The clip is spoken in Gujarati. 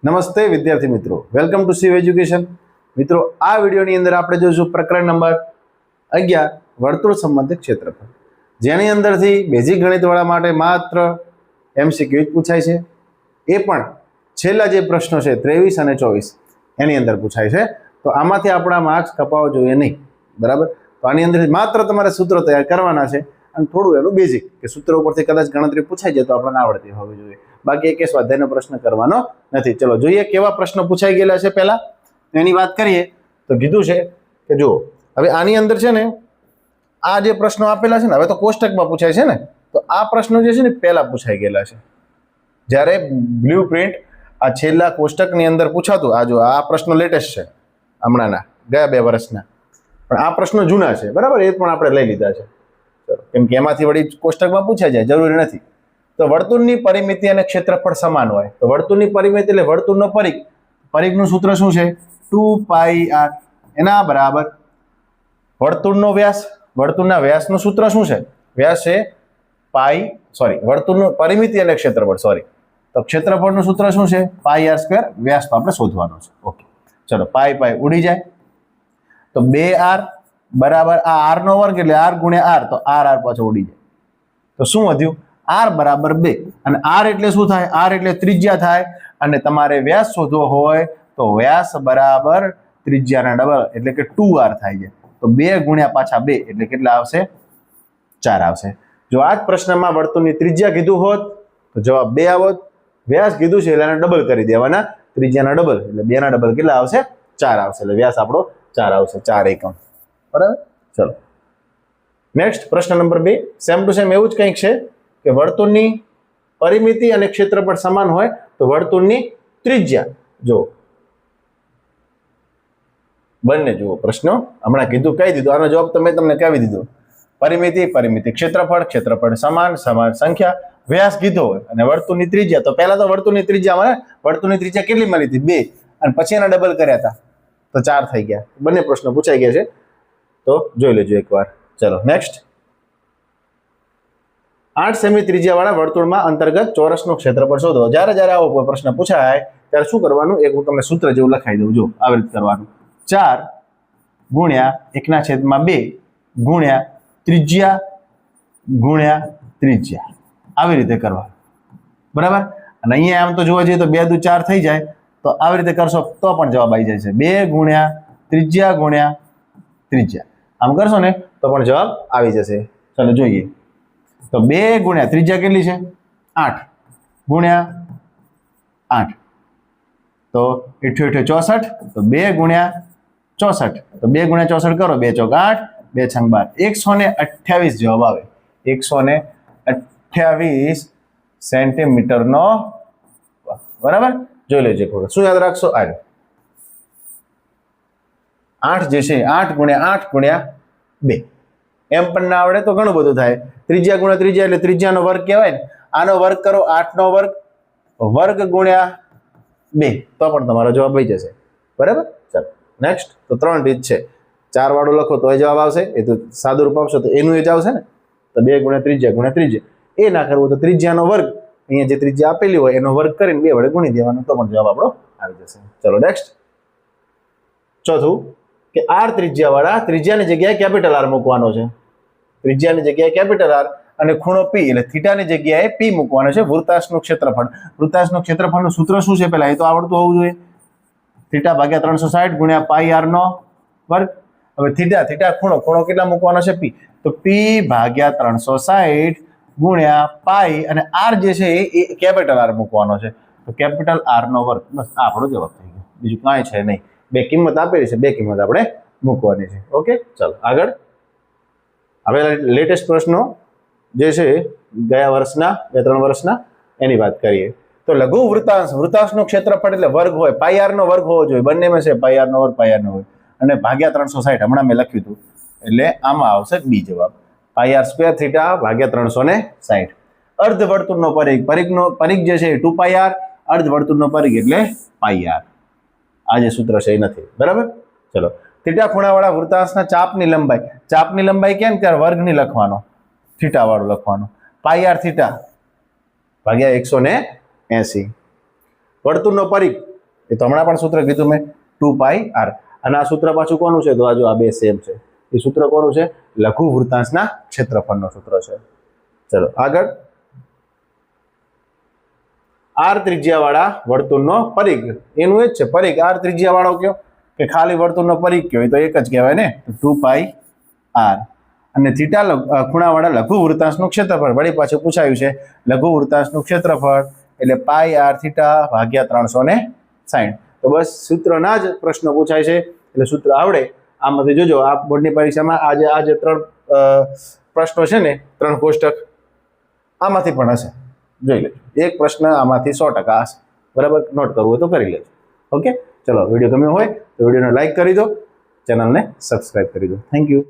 નમસ્તે વિદ્યાર્થી મિત્રો, વેલકમ ટુ શિવ એજ્યુકેશન. મિત્રો, આ વિડીયોની અંદર આપણે જોઈશું પ્રકરણ નંબર 11 વર્તુળ સંબંધિત ક્ષેત્રફળ, જેની અંદરથી બેઝિક ગણિતવાળા માટે માત્ર એમસીક્યુ જ પૂછાય છે. એ પણ છેલ્લા જે પ્રશ્નો છે 23 અને 24 એની અંદર પૂછાય છે. તો આમાંથી આપણા માર્ક્સ કપાવવા જોઈએ નહીં, બરાબર? તો આની અંદરથી માત્ર તમારે સૂત્રો તૈયાર કરવાના છે અને થોડું એનું બેઝિક કે સૂત્રો ઉપરથી કદાચ ગણતરી પૂછાઈ જાય તો આપણને આવડતી હોવી જોઈએ. બાકી એક સ્વાધ્યાયનો પ્રશ્ન કરવાનો નથી. ચલો જોઈએ કેવા પ્રશ્નો પૂછાઈ ગયેલા છે. પહેલા એની વાત કરીએ તો કીધું છે કે જો હવે આની અંદર છે ને આ જે પ્રશ્નો આપેલા છે ને, હવે તો કોષ્ટકમાં પૂછાય છે ને, તો આ પ્રશ્નો જે છે ને પહેલા પૂછાઈ ગયેલા છે. જ્યારે બ્લુ પ્રિન્ટ આ છેલ્લા કોષ્ટકની અંદર પૂછાતું, આ જો આ પ્રશ્નો લેટેસ્ટ છે, હમણાંના ગયા 2 વર્ષના, પણ આ પ્રશ્નો જૂના છે, બરાબર? એ પણ આપણે લઈ લીધા છે કેમ કે એમાંથી વળી કોષ્ટકમાં પૂછાઈ જાય, જરૂરી નથી. તો વર્તુળની પરિમિતિ અને ક્ષેત્રફળ સમાન હોય તો વર્તુળની પરિમિતિ એટલે વર્તુળનો પરિઘ, પરિઘનું સૂત્ર શું છે? 2πr એના બરાબર વર્તુળનો વ્યાસ, વર્તુળના વ્યાસનું સૂત્ર શું છે? વ્યાસ છે વર્તુળનું પરિમિતિ અને ક્ષેત્રફળ, તો ક્ષેત્રફળનું સૂત્ર શું છે? πr². વ્યાસ તો આપણે શોધવાનો છે. ઓકે, ચલો પાઈ ઉડી જાય તો 2r બરાબર આ r નો વર્ગ એટલે r ગુણ્યા r, તો r પાછો ઉડી જાય. તો શું વધ્યું? r બરાબર 2. અને r એટલે શું થાય? r એટલે ત્રિજ્યા થાય. અને તમારે વ્યાસ શોધવો હોય તો વ્યાસ બરાબર ત્રિજ્યાના ડબલ એટલે કે 2r થાય છે. તો 2 ગુણ્યા પાછા 2 એટલે કેટલા આવશે? 4 આવશે. જો આ જ પ્રશ્નમાં વર્તુળની ત્રિજ્યા કીધું હોત તો જવાબ 2 આવત. વ્યાસ કીધું છે એટલે એને ડબલ કરી દેવાના, ત્રિજ્યાના ડબલ એટલે 2 ના ડબલ કેટલા આવશે? 4 આવશે. એટલે વ્યાસ આપણો 4 આવશે, 4 એકમ. બરાબર? ચલો નેક્સ્ટ પ્રશ્ન નંબર 2, સેમ ટુ સેમ એવું જ કંઈક છે કે વર્તુળની પરિમિતિ અને ક્ષેત્રફળ સમાન હોય તો વર્તુળની ત્રિજ્યા, જો બંને જુઓ પ્રશ્નો હમણાં કીધું, કહી દીધું, આનો જવાબ તો મેં તમને કહી દીધો. પરિમિતિ, ક્ષેત્રફળ સમાન સંખ્યા, વ્યાસ કીધો હોય અને વર્તુળની ત્રિજ્યા. તો પહેલા તો વર્તુળની ત્રિજ્યા કેટલી મળી હતી? 2, અને પછી એના ડબલ કર્યા હતા તો 4 થઈ ગયા. બંને પ્રશ્નો પૂછાઈ ગયા છે, તો જોઈ લેજો એકવાર. ચલો નેક્સ્ટ, 8 સેમી ત્રિજ્યાવાળા વર્તુળમાં અંતર્ગત ચોરસનું ક્ષેત્રફળ શોધો. જ્યારે આવો કોઈ પ્રશ્ન પૂછાય ત્યારે શું કરવાનું? એક હું તમને સૂત્ર જેવું લખાઈ દઉં, જો આવી રીતે કરવાનું. 4 ગુણ્યા 1/2 ગુણ્યા ત્રિજ્યા ગુણ્યા ત્રિજ્યા, આવી રીતે કરવાનું, બરાબર? અને અહીંયા આમ તો જોવા જઈએ તો 2 દુ 4 થઈ જાય, તો આવી રીતે કરશો તો પણ જવાબ આવી જાય છે. 2 ગુણ્યા ત્રિજ્યા ગુણ્યા ત્રિજ્યા, આમ કરશો ને તો પણ જવાબ આવી જશે. ચાલો જોઈએ. તો 2 ગુણ્યા ત્રિજ્યા કેટલી છે? 8 ગુણ્યા 8 તો 8 64, તો 2 ગુણ્યા 64, તો 2 ગુણ્યા 64 કરો, 2 ચોક 8, 2 છંગ 12, 128 જવાબ આવે. 128 સેન્ટીમીટરનો, બરાબર? જોઈ લેજો. શું યાદ રાખશો? 8 જે છે 8 ગુણ્યા 8 ગુણ્યા 2. એમ પણ ના આવડે તો ઘણું બધું થાય. ત્રિજ્યા ગુણ્યા ત્રિજ્યા એટલે ત્રિજ્યાનો વર્ગ કહેવાય ને. આનો વર્ગ કરો, 8 નો વર્ગ ગુણ્યા 2, તો પણ તમારો જવાબ આવી જશે, બરાબર? ચાલો નેક્સ્ટ. તો 3 રીત છે. 4 વાળું લખો તો એ જવાબ આવશે, એ તો સાદું રૂપ આપશો તો એનું એ જ આવશે ને. તો 2 ગુણ્યા ત્રિજ્યા, એ ના કરવું તો ત્રિજ્યાનો વર્ગ, અહીંયા જે ત્રિજ્યા આપેલી હોય એનો વર્ગ કરીને 2 વડે ગુણી દેવાનો, તો પણ જવાબ આપણો આવી જશે. ચલો નેક્સ્ટ. ચોથું કે r ત્રિજ્યાવાળા ત્રિજ્યાની જગ્યાએ કેપિટલ R મૂકવાનો છે. ત્રિજ્યાની જગ્યાએ કેપિટલ R અને ખૂણો P એટલે થીટાની જગ્યાએ P મૂકવાનો છે. વૃત્તાંશનું ક્ષેત્રફળનું સૂત્ર શું છે? પહેલા એ તો આવડતું હોવું જોઈએ. થીટા ભાગ્યા 360 ગુણ્યા પાઈ r નો વર્ગ. હવે થીટા ખૂણો કેટલા મૂકવાનો છે? P, તો P ભાગ્યા 360 ગુણ્યા પાઈ, અને r જે છે એ કેપિટલ R મૂકવાનો છે, તો કેપિટલ R નો વર્ગ. બસ આપણો જવાબ થઈ ગયો, બીજું કાંઈ છે નહીં. 2 કિંમત આપેલી છે, 2 કિંમત આપણે મૂકવાની છે. ઓકે, ચાલો આગળ. હવે લેટેસ્ટ પ્રશ્નો જે છે ગયા વર્ષના 2-3 વર્ષના એની વાત કરીએ. તો લઘુ વૃત્તાંશનું ક્ષેત્રફળ એટલે વર્ગ હોય, પાઈ r નો વર્ગ હોવો જોઈએ. બંનેમાં છે પાઈ r નો વર્ગ, અને ભાગ્યા 360 હમણાં મેં લખ્યું હતું, એટલે આમાં આવશે બી જવાબ. પાઈ r² થીટા ભાગ્યા 360. અર્ધવર્તુળનો પરિઘ જે છે 2πr, અર્ધવર્તુળનો પરિઘ એટલે પાઈ r. આ જે સૂત્ર છે એ નથી, બરાબર? ચલો, થીટા ખૂણાવાળા વૃત્તાંશના ચાપની લંબાઈ કેમ ત્યારે વર્ગની લખવાનો, થીટા વાળું લખવાનું. પાઈ r થીટા ભાગ્યા 180. વર્તુળનો પરિઘ એ તો હમણાં પણ સૂત્ર કીધું મેં 2πr. અને આ સૂત્ર પાછું કોનું છે? તો આ જો આ બે સેમ છે. એ સૂત્ર કોનું છે? લઘુ વૃત્તાંશના ક્ષેત્રફળનું સૂત્ર છે. ચલો આગળ. આર ત્રિજ્યાવાળા વર્તુળનો પરિઘ, એનું એ જ છે પરિઘ. આર ત્રિજ્યાવાળો કયો કે ખાલી વર્તુળનો પરિઘ કયો? એ તો એક જ કહેવાય ને, 2πr. અને થીટા ખૂણાવાળા લઘુ વૃત્તાંશનું ક્ષેત્રફળ વળી પાછું પૂછાયું છે. લઘુ વૃત્તાંશનું ક્ષેત્રફળ એટલે πr θ ભાગ્યા 360. તો બસ સૂત્રના જ પ્રશ્નો પૂછાય છે એટલે સૂત્ર આવડે. આમાંથી જોજો આ બોર્ડની પરીક્ષામાં આજે 3 પ્રશ્નો છે ને, 3 કોષ્ટક આમાંથી પણ હશે. જોઈ લેજો, એક પ્રશ્ન આમાંથી 100% હશે. બરાબર, નોટ કરવું હોય તો કરી લેજો. ઓકે, ચલો વિડીયો ગમ્યો હોય તો વિડીયોને લાઈક કરી દો, ચેનલને સબસ્ક્રાઈબ કરી દો. Thank you.